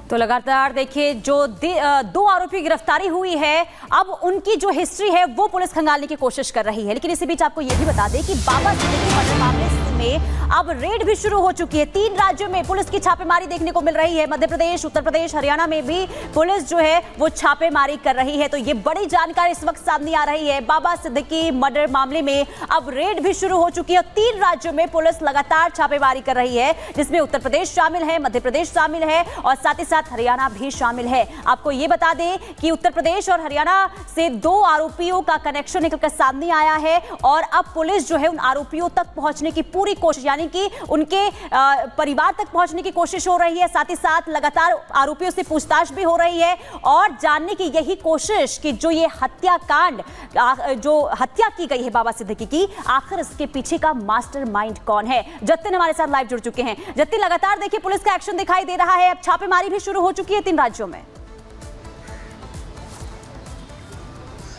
तो लगातार देखिए जो दो आरोपी गिरफ्तारी हुई है, अब उनकी जो हिस्ट्री है वो पुलिस खंगालने की कोशिश कर रही है। लेकिन इसी बीच आपको ये भी बता दें कि बाबा सिद्दीकी मर्डर मामले में अब रेड भी शुरू हो चुकी है। 3 राज्यों में पुलिस की छापेमारी देखने को मिल रही है। मध्य प्रदेश, उत्तर प्रदेश, हरियाणा में भी पुलिस जो है वो छापेमारी कर रही है। तो ये बड़ी जानकारी इस वक्त सामने आ रही है। बाबा सिद्दीकी मर्डर मामले में अब रेड भी शुरू हो चुकी है। 3 राज्यों में पुलिस लगातार छापेमारी कर रही है, जिसमें उत्तर प्रदेश शामिल है, मध्य प्रदेश शामिल है और साथ ही साथ हरियाणा भी शामिल है। आपको ये बता दें कि उत्तर प्रदेश और हरियाणा से 2 आरोपियों का कनेक्शन निकलकर सामने आया है और अब पुलिस जो है उन आरोपियों तक पहुंचने की पूरी कोशिश, यानी कि उनके परिवार तक पहुंचने की कोशिश हो रही है। साथ ही साथ लगातार आरोपियों से पूछताछ भी हो रही है और जानने की यही कोशिश कि जो ये हत्याकांड, जो हत्या की गई है बाबा सिद्दीकी की, आखिर इसके पीछे का मास्टरमाइंड कौन है। जतिन हमारे साथ लाइव जुड़ चुके हैं। जतिन, लगातार देखिए पुलिस का एक्शन दिखाई दे रहा है। अब छापेमारी भी शुरू हो चुकी है 3 राज्यों में।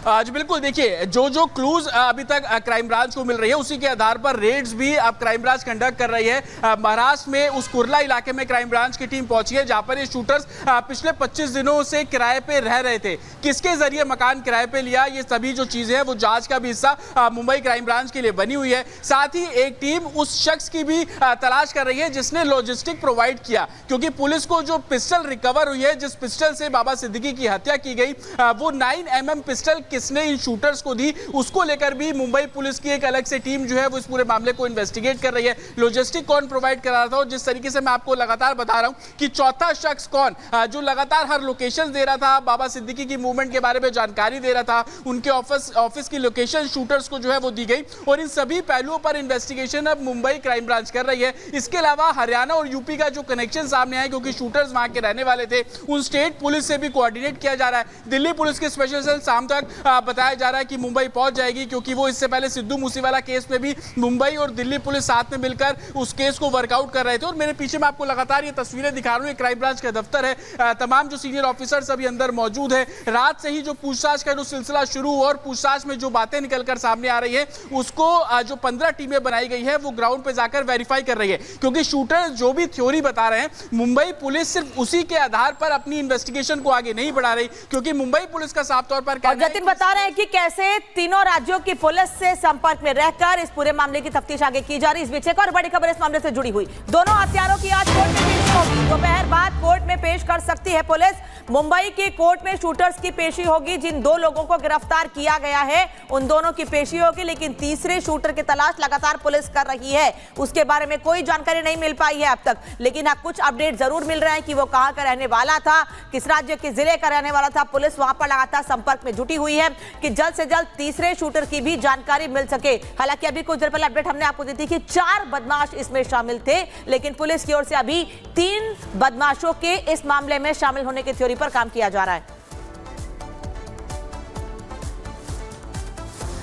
जी बिल्कुल, देखिए जो क्लूज अभी तक क्राइम ब्रांच को मिल रही है उसी के आधार पर रेड्स भी अब क्राइम ब्रांच कंडक्ट कर रही है। महाराष्ट्र में उस कुर्ला इलाके में क्राइम ब्रांच की टीम पहुंची है जहां पर ये शूटर्स पिछले 25 दिनों से किराए पे रह रहे थे। किसके जरिए मकान किराए पे लिया, ये सभी जो चीजें हैं वो जांच का भी हिस्सा मुंबई क्राइम ब्रांच के लिए बनी हुई है। साथ ही एक टीम उस शख्स की भी तलाश कर रही है जिसने लॉजिस्टिक प्रोवाइड किया, क्योंकि पुलिस को जो पिस्टल रिकवर हुई है, जिस पिस्टल से बाबा सिद्दीकी की हत्या की गई, वो 9mm पिस्टल किसने इन शूटर्स को दी, उसको लेकर भी मुंबई पुलिस की एक अलग से टीम जो है वो इस पूरे मामले को इन्वेस्टिगेट कर रही है। लॉजिस्टिक कौन प्रोवाइड कर रहा था और जिस तरीके से मैं आपको लगातार बता रहा हूं कि चौथा शख्स कौन, जो लगातार हर लोकेशन दे रहा था, बाबा सिद्दीकी की मूवमेंट के बारे में जानकारी दे रहा था, उनके ऑफिस की लोकेशन शूटर्स को जो है वो दी गई और इन सभी पहलुओं पर इन्वेस्टिगेशन अब मुंबई क्राइम ब्रांच कर रही है। इसके अलावा हरियाणा और यूपी का जो कनेक्शन सामने आया, क्योंकि शूटर्स वहां के रहने वाले थे, उन स्टेट पुलिस से भी कोऑर्डिनेट किया जा रहा है। दिल्ली पुलिस के स्पेशल सेल शाम तक बताया जा रहा है कि मुंबई पहुंच जाएगी, क्योंकि वो इससे पहले सिद्धू मूसेवाला केस में भी मुंबई और दिल्ली पुलिस साथ में मिलकर उस केस को वर्कआउट कर रहे थे। और मेरे पीछे मैं आपको लगातार ये तस्वीरें दिखा रहा हूं, क्राइम ब्रांच का दफ्तर है। तमाम जो सीनियर ऑफिसर्स अभी अंदर मौजूद है। रात से ही जो पूछताछ का जो सिलसिला शुरू हुआ और पूछताछ में जो बातें निकलकर सामने आ रही है, उसको जो 15 टीमें बनाई गई है वो ग्राउंड पे जाकर वेरीफाई कर रही है, क्योंकि शूटर जो भी थ्योरी बता रहे हैं, मुंबई पुलिस सिर्फ उसी के आधार पर अपनी इन्वेस्टिगेशन को आगे नहीं बढ़ा रही, क्योंकि मुंबई पुलिस का साफ तौर पर जतिन बता रहे हैं कि कैसे तीनों राज्यों की पुलिस से संपर्क में रहकर इस पूरे मामले की तफ्तीश आगे की जा रही है। इस बीच एक और बड़ी खबर इस मामले से जुड़ी हुई, दोनों हत्यारों की आज कोर्ट में पेशी होगी। दोपहर बाद कोर्ट में पेश कर सकती है पुलिस। मुंबई की कोर्ट में शूटर्स की पेशी होगी। जिन 2 लोगों को गिरफ्तार किया गया है उन दोनों की पेशी होगी, लेकिन तीसरे शूटर की तलाश लगातार पुलिस कर रही है। उसके बारे में कोई जानकारी नहीं मिल पाई है अब तक, लेकिन हाँ कुछ अपडेट जरूर मिल रहे हैं कि वो कहां का रहने वाला था, किस राज्य के जिले का रहने वाला था। पुलिस वहां पर लगातार संपर्क में जुटी हुई है कि जल्द से जल्द तीसरे शूटर की भी जानकारी मिल सके। हालांकि अभी कुछ देर पहले अपडेट हमने आपको दी थी कि 4 बदमाश इसमें शामिल थे, लेकिन पुलिस की ओर से अभी 3 बदमाशों के इस मामले में शामिल होने की थ्योरी पर काम किया जा रहा है।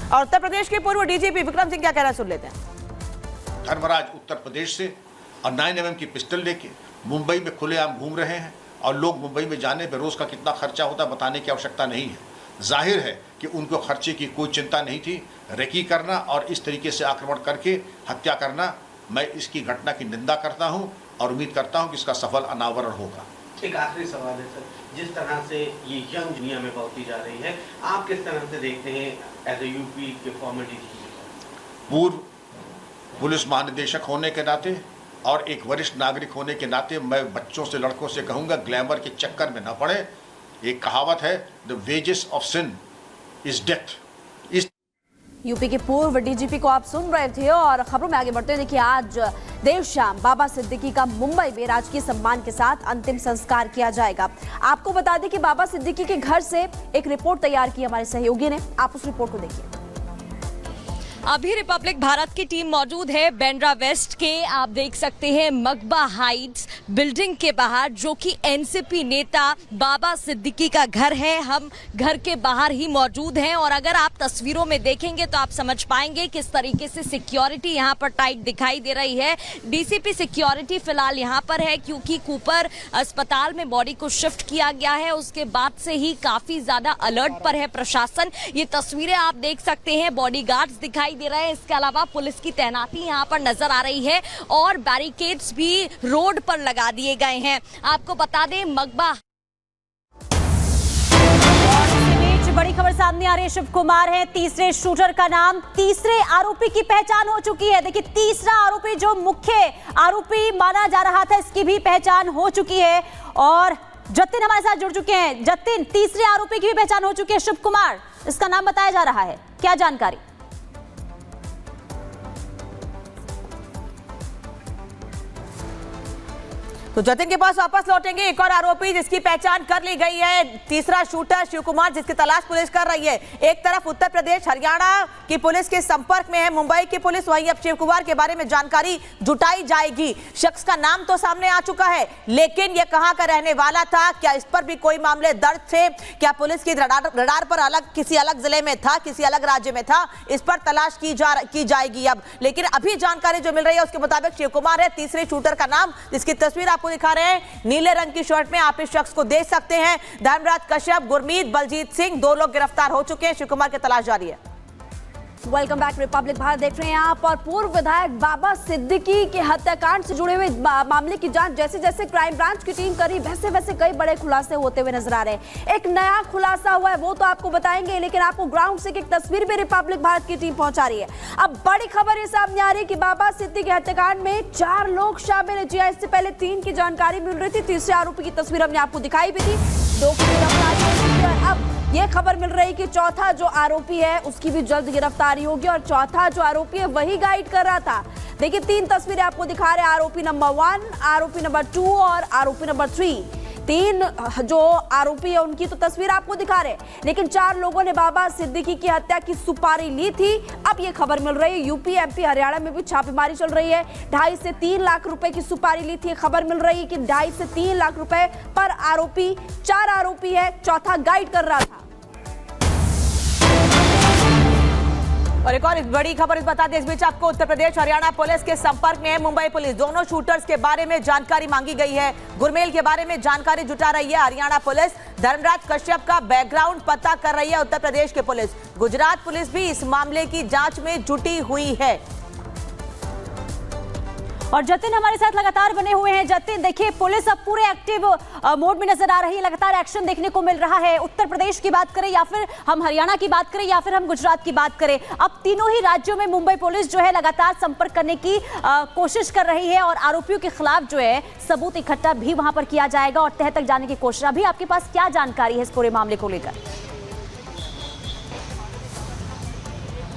और उत्तर प्रदेश के पूर्व डीजीपी विक्रम सिंह क्या कह रहे हैं, सुन लेते हैं। धर्मराज उत्तर प्रदेश से और 9mm की पिस्टल लेके मुंबई में खुलेआम घूम रहे हैं और लोग मुंबई में जाने पर रोज का कितना खर्चा होता है बताने की आवश्यकता नहीं है। जाहिर है कि उनको खर्चे की कोई चिंता नहीं थी। रेकी करना और इस तरीके से आक्रमण करके हत्या करना, मैं इसकी घटना की निंदा करता हूं और उम्मीद करता हूं कि इसका सफल अनावरण होगा। एक आखिरी सवाल है सर, जिस तरह से ये यंग दुनिया में बढ़ती जा रही है, आप किस तरह से देखते हैं एज ए यूपी के फॉर्मर डीजीपी? पूर्व पुलिस महानिदेशक होने के नाते और एक वरिष्ठ नागरिक होने के नाते मैं बच्चों से, लड़कों से कहूँगा, ग्लैमर के चक्कर में न पड़े। एक कहावत है, the wages of sin is death. इस यूपी के पूर्व डीजीपी को आप सुन रहे थे और खबरों में आगे बढ़ते हैं। देखिए आज देर शाम बाबा सिद्दीकी का मुंबई में राजकीय सम्मान के साथ अंतिम संस्कार किया जाएगा। आपको बता दें कि बाबा सिद्दीकी के घर से एक रिपोर्ट तैयार की हमारे सहयोगी ने, आप उस रिपोर्ट को देखिए। अभी रिपब्लिक भारत की टीम मौजूद है बांद्रा वेस्ट के, आप देख सकते हैं मकबा हाइट्स बिल्डिंग के बाहर, जो कि एनसीपी नेता बाबा सिद्दीकी का घर है। हम घर के बाहर ही मौजूद हैं और अगर आप तस्वीरों में देखेंगे तो आप समझ पाएंगे किस तरीके से सिक्योरिटी यहां पर टाइट दिखाई दे रही है। डीसीपी सिक्योरिटी फिलहाल यहां पर है, क्योंकि कूपर अस्पताल में बॉडी को शिफ्ट किया गया है। उसके बाद से ही काफी ज्यादा अलर्ट पर है प्रशासन। ये तस्वीरें आप देख सकते हैं, बॉडीगार्ड्स दिखाई दे रहे हैं। इसके अलावा पुलिस की तैनाती यहाँ पर नजर आ रही है और बैरिकेड्स भी रोड पर लगा दिए गए हैं। आपको बता दें मकबा बड़ी खबर सामने आ रही है। शिव कुमार है तीसरे शूटर का नाम, तीसरे आरोपी की पहचान हो चुकी है। देखिए तीसरा आरोपी जो मुख्य आरोपी माना जा रहा था इसकी भी पहचान हो चुकी है और जतिन हमारे साथ जुड़ चुके हैं। जतिन, तीसरे आरोपी की भी पहचान हो चुकी है, शिव कुमार इसका नाम बताया जा रहा है, क्या जानकारी? तो जतिन के पास वापस लौटेंगे। एक और आरोपी जिसकी पहचान कर ली गई है, तीसरा शूटर शिव कुमार, जिसकी तलाश पुलिस कर रही है। एक तरफ उत्तर प्रदेश हरियाणा की पुलिस के संपर्क में है मुंबई की पुलिस, वहीं अब शिव कुमार के बारे में जानकारी जुटाई जाएगी। शख्स का नाम तो सामने आ चुका है, लेकिन यह कहां का रहने वाला था, क्या इस पर भी कोई मामले दर्ज थे, क्या पुलिस की रडार पर किसी अलग जिले में था, किसी अलग राज्य में था, इस पर तलाश की जाएगी अब। लेकिन अभी जानकारी जो मिल रही है उसके मुताबिक शिव कुमार है तीसरे शूटर का नाम, जिसकी तस्वीर आपको दिखा रहे हैं। नीले रंग की शर्ट में आप इस शख्स को देख सकते हैं। धर्मराज कश्यप, गुरमीत, बलजीत सिंह, 2 लोग गिरफ्तार हो चुके हैं। शिव कुमार की तलाश जारी है। वेलकम बैक रिपब्लिक भारत देख रहे हैं आप। और पूर्व विधायक बाबा सिद्दीकी के हत्याकांड से जुड़े हुए मामले की जांच जैसे जैसे क्राइम ब्रांच की टीम करी, वैसे वैसे कई बड़े खुलासे होते हुए नजर आ रहे हैं। एक नया खुलासा हुआ है वो तो आपको बताएंगे, लेकिन आपको ग्राउंड से एक तस्वीर भी रिपब्लिक भारत की टीम पहुंचा रही है। अब बड़ी खबर ये सामने आ रही है कि बाबा सिद्दीकी हत्याकांड में 4 लोग शामिल है। जी हां, इससे पहले 3 की जानकारी मिल रही थी। तीसरे आरोपी की तस्वीर हमने आपको दिखाई भी थी, 2 की गिरफ्तारी हो चुकी है। अब ये खबर मिल रही कि चौथा जो आरोपी है उसकी भी जल्द गिरफ्तारी होगी और चौथा जो आरोपी है वही गाइड कर रहा था। देखिए 3 तस्वीरें आपको दिखा रहे हैं, आरोपी नंबर 1, आरोपी नंबर 2 और आरोपी नंबर 3। 3 जो आरोपी है उनकी तो तस्वीर आपको दिखा रहे हैं, लेकिन 4 लोगों ने बाबा सिद्दीकी की हत्या की सुपारी ली थी। अब ये खबर मिल रही है यूपी, एमपी, हरियाणा में भी छापेमारी चल रही है। 2.5 से 3 लाख रुपए की सुपारी ली थी। खबर मिल रही है कि 2.5 से 3 लाख रुपए पर आरोपी, 4 आरोपी है, चौथा गाइड कर रहा था। और एक और बड़ी खबर बता दें इस बीच आपको, उत्तर प्रदेश हरियाणा पुलिस के संपर्क में है मुंबई पुलिस। दोनों शूटर्स के बारे में जानकारी मांगी गई है, गुरमेल के बारे में जानकारी जुटा रही है हरियाणा पुलिस। धर्मराज कश्यप का बैकग्राउंड पता कर रही है उत्तर प्रदेश की पुलिस। गुजरात पुलिस भी इस मामले की जांच में जुटी हुई है। और जतिन हमारे साथ लगातार बने हुए हैं। जतिन, देखिए पुलिस अब पूरे एक्टिव मोड में नजर आ रही है, लगातार एक्शन देखने को मिल रहा है। उत्तर प्रदेश की बात करें या फिर हम हरियाणा की बात करें या फिर हम गुजरात की बात करें, अब तीनों ही राज्यों में मुंबई पुलिस जो है लगातार संपर्क करने की कोशिश कर रही है और आरोपियों के खिलाफ जो है सबूत इकट्ठा भी वहां पर किया जाएगा और तह तक जाने की कोशिश। अभी आपके पास क्या जानकारी है इस पूरे मामले को लेकर?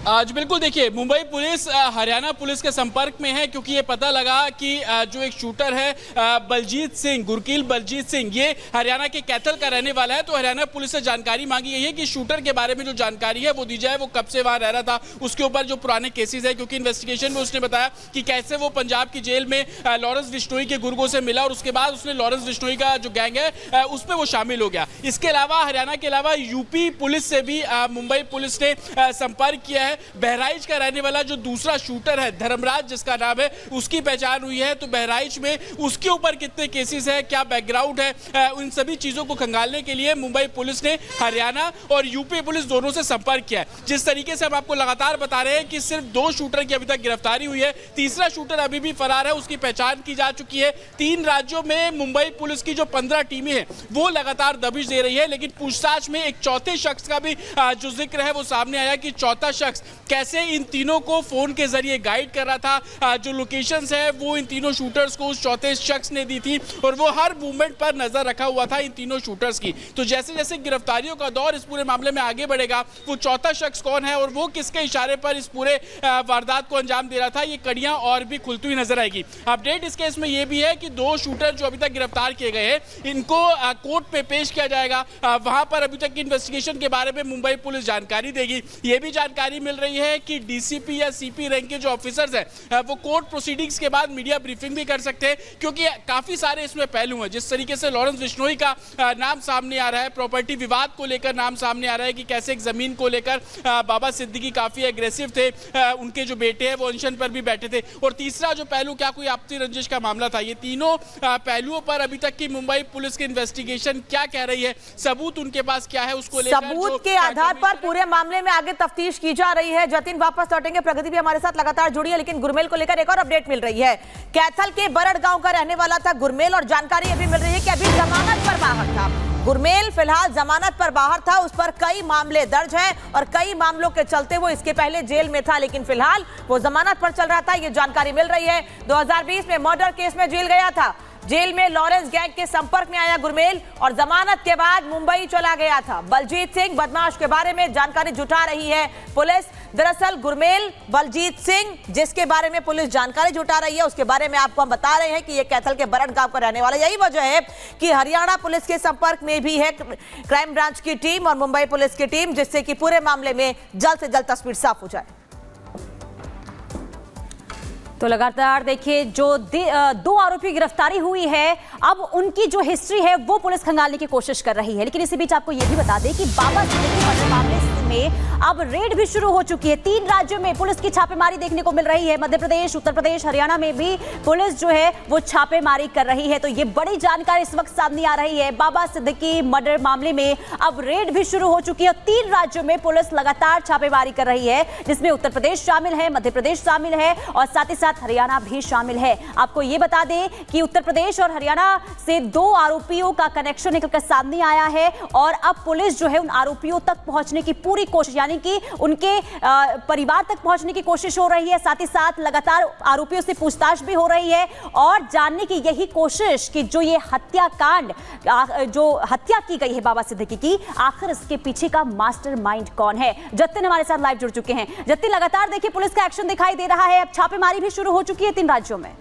आज बिल्कुल देखिए मुंबई पुलिस हरियाणा पुलिस के संपर्क में है, क्योंकि ये पता लगा कि जो एक शूटर है बलजीत सिंह, गुरकील बलजीत सिंह, ये हरियाणा के कैथल का रहने वाला है। तो हरियाणा पुलिस से जानकारी मांगी गई है कि शूटर के बारे में जो जानकारी है वो दी जाए, वो कब से वहां रह रहा था, उसके ऊपर जो पुराने केसेस है, क्योंकि इन्वेस्टिगेशन में उसने बताया कि कैसे वो पंजाब की जेल में लॉरेंस बिश्नोई के गुर्गों से मिला और उसके बाद उसने लॉरेंस बिश्नोई का जो गैंग है उसमें वो शामिल हो गया। इसके अलावा हरियाणा के अलावा यूपी पुलिस से भी मुंबई पुलिस ने संपर्क किया है। बहराइच का रहने वाला जो दूसरा शूटर है धर्मराज जिसका नाम है, उसकी पहचान हुई है। तो बहराइच में उसके ऊपर कितने केसेस है, क्या बैकग्राउंड है, उन सभी चीजों को खंगालने के लिए मुंबई पुलिस ने हरियाणा और यूपी पुलिस दोनों से संपर्क किया है। जिस तरीके से हम आपको लगातार बता रहे हैं कि सिर्फ 2 शूटर की अभी तक गिरफ्तारी हुई है, तीसरा शूटर अभी भी फरार है, उसकी पहचान की जा चुकी है। 3 राज्यों में मुंबई पुलिस की जो 15 टीमें हैं वो लगातार दबिश दे रही है, लेकिन पूछताछ में एक चौथे शख्स का भी जो जिक्र है वो सामने आया कि चौथा शख्स कैसे इन तीनों को फोन के जरिए गाइड कर रहा था। जो लोकेशंस है वो इन तीनों शूटर्स को उस चौथे शख्स ने दी थी और वो हर मूवमेंट पर नजर रखा हुआ था इन तीनों शूटर्स की। तो जैसे जैसे गिरफ्तारियों का दौर इस पूरे मामले में आगे बढ़ेगा, वो चौथा शख्स कौन है और वो किसके इशारे पर इस पूरे वारदात को अंजाम दे रहा था, ये कड़ियां और भी खुलती हुई नजर आएगी। अपडेट इस केस में ये भी है कि 2 शूटर जो अभी तक गिरफ्तार किए गए हैं इनको कोर्ट में पेश किया जाएगा। वहां पर अभी तक की इन्वेस्टिगेशन के बारे में मुंबई पुलिस जानकारी देगी। ये भी जानकारी मिल रही है कि डीसीपी या सीपी रैंक के जो ऑफिसर्स हैं वो कोर्ट प्रोसीडिंग्स के बाद मीडिया ब्रीफिंग भी कर सकते हैं, क्योंकि काफी सारे इसमें पहलू हैं। जिस तरीके से लॉरेंस बिश्नोई का नाम सामने आ रहा है, प्रॉपर्टी विवाद को लेकर नाम सामने आ रहा है कि कैसे एक जमीन को लेकर बाबा सिद्दीकी काफी एग्रेसिव थे, उनके जो बेटे हैं वो अनशन पर भी बैठे थे। और तीसरा जो पहलू, क्या कोई आपसी रंजिश का मामला था। ये तीनों पहलुओं पर अभी तक की मुंबई पुलिस की इन्वेस्टिगेशन क्या कह रही है, सबूत उनके पास क्या है, उसको लेकर सबूत के आधार पर पूरे मामले में आगे तफ्तीश की जा रही है। जतिन वापस लौटेंगे, प्रगति भी हमारे साथ लगातार जुड़ी है, लेकिन गुरमेल को लेकर एक और अपडेट मिल रही है। कैथल के बरड़ गांव का रहने वाला था गुरमेल और जानकारी अभी मिल रही है कि अभी जमानत पर बाहर था। गुरमेल फिलहाल जमानत पर बाहर था, उस पर कई मामले दर्ज हैं और कई मामलों के चलते वो इसके पहले जेल में था, लेकिन फिलहाल वो जमानत पर चल रहा था, ये जानकारी मिल रही है। 2020 में मर्डर केस में जेल गया था। जेल में लॉरेंस गैंग के संपर्क में आया गुरमेल और जमानत के बाद मुंबई चला गया था। बलजीत सिंह बदमाश के बारे में जानकारी जुटा रही है पुलिस। दरअसल गुरमेल बलजीत सिंह, जिसके बारे में पुलिस जानकारी जुटा रही है, उसके बारे में आपको हम बता रहे हैं कि ये कैथल के बरड़ गांव का रहने वाला। यही वजह है कि हरियाणा पुलिस के संपर्क में भी है क्राइम ब्रांच की टीम और मुंबई पुलिस की टीम, जिससे कि पूरे मामले में जल्द से जल्द तस्वीर साफ हो जाए। तो लगातार देखिए, जो 2 आरोपी गिरफ्तारी हुई है, अब उनकी जो हिस्ट्री है वो पुलिस खंगालने की कोशिश कर रही है। लेकिन इसी बीच आपको ये भी बता दें कि बाबा सिद्दीकी मर्डर मामले में अब रेड भी शुरू हो चुकी है। 3 राज्यों में पुलिस की छापेमारी देखने को मिल रही है। मध्य प्रदेश, उत्तर प्रदेश, हरियाणा में भी पुलिस जो है वो छापेमारी कर रही है। तो ये बड़ी जानकारी इस वक्त सामने आ रही है। बाबा सिद्दीकी मर्डर मामले में अब रेड भी शुरू हो चुकी है। 3 राज्यों में पुलिस लगातार छापेमारी कर रही है, जिसमें उत्तर प्रदेश शामिल है, मध्य प्रदेश शामिल है और साथ ही साथ हरियाणा भी शामिल है। आपको ये बता दें कि उत्तर प्रदेश और हरियाणा से 2 आरोपियों का कनेक्शन निकलकर सामने आया है और अब पुलिस जो है उन आरोपियों तक पहुंचने की पूरी कोशिश, यानी कि उनके परिवार तक पहुंचने की कोशिश हो रही है। साथ ही साथ लगातार आरोपियों से पूछताछ भी हो रही है और जानने की यही कोशिश कि जो ये हत्याकांड, जो हत्या की गई है बाबा सिद्दीकी की, आखिर इसके पीछे का मास्टरमाइंड कौन है। जतिन हमारे साथ लाइव जुड़ चुके हैं। जतिन, लगातार देखिए पुलिस का एक्शन दिखाई दे रहा है, अब छापेमारी भी शुरू हो चुकी है 3 राज्यों में।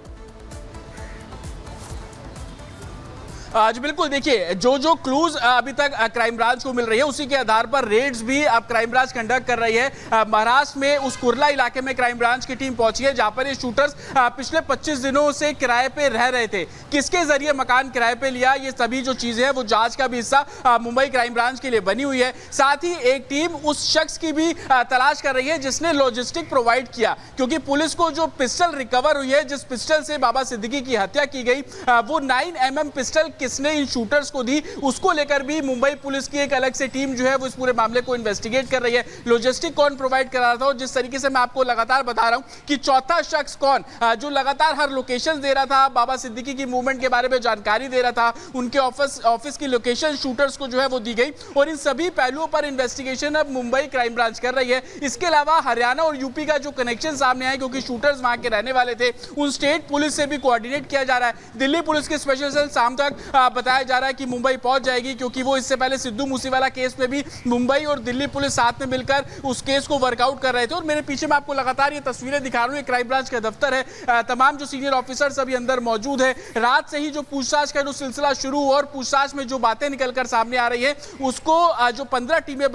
आज बिल्कुल देखिए, जो क्लूज अभी तक क्राइम ब्रांच को मिल रही है, उसी के आधार पर रेड्स भी अब क्राइम ब्रांच कंडक्ट कर रही है। महाराष्ट्र में उस कुर्ला इलाके में क्राइम ब्रांच की टीम पहुंची है, जहां पर ये शूटर्स पिछले 25 दिनों से किराए पे रह रहे थे। किसके जरिए मकान किराए पे लिया, ये सभी जो चीजें हैं वो जांच का भी हिस्सा मुंबई क्राइम ब्रांच के लिए बनी हुई है। साथ ही एक टीम उस शख्स की भी तलाश कर रही है जिसने लॉजिस्टिक प्रोवाइड किया, क्योंकि पुलिस को जो पिस्टल रिकवर हुई है, जिस पिस्टल से बाबा सिद्दीकी की हत्या की गई, वो 9mm पिस्टल किसने इन शूटर्स को दी, उसको लेकर भी मुंबई पुलिस की एक अलग से टीम जो है वो इस पूरे मामले को इन्वेस्टिगेट कर रही है। लॉजिस्टिक कौन प्रोवाइड कर रहा था, और जिस तरीके से मैं आपको लगातार बता रहा हूं कि चौथा शख्स कौन, जो लगातार हर लोकेशन दे रहा था, बाबा सिद्दीकी की मूवमेंट के बारे में जानकारी दे रहा था, उनके ऑफिस की लोकेशन शूटर्स को जो है वो दी गई, और इन सभी पहलुओं पर इन्वेस्टिगेशन अब मुंबई क्राइम ब्रांच कर रही है। इसके अलावा हरियाणा और यूपी का जो कनेक्शन सामने आया, क्योंकि शूटर्स वहां के रहने वाले थे, उन स्टेट पुलिस से भी कोऑर्डिनेट किया जा रहा है। दिल्ली पुलिस के स्पेशल सेल शाम तक बताया जा रहा है कि मुंबई पहुंच जाएगी, क्योंकि वो इससे पहले सिद्धू मूसेवाला केस में भी मुंबई और दिल्ली पुलिस साथ में मिलकर उस केस को वर्कआउट कर रहे थे। और मेरे पीछे मैं आपको लगातार ये तस्वीरें दिखा रहा हूं, क्राइम ब्रांच का दफ्तर है, तमाम जो सीनियर ऑफिसर्स अभी अंदर मौजूद है। रात से ही जो पूछताछ का जो सिलसिला शुरू हुआ और पूछताछ में जो बातें निकलकर सामने आ रही है, उसको जो 15 टीमें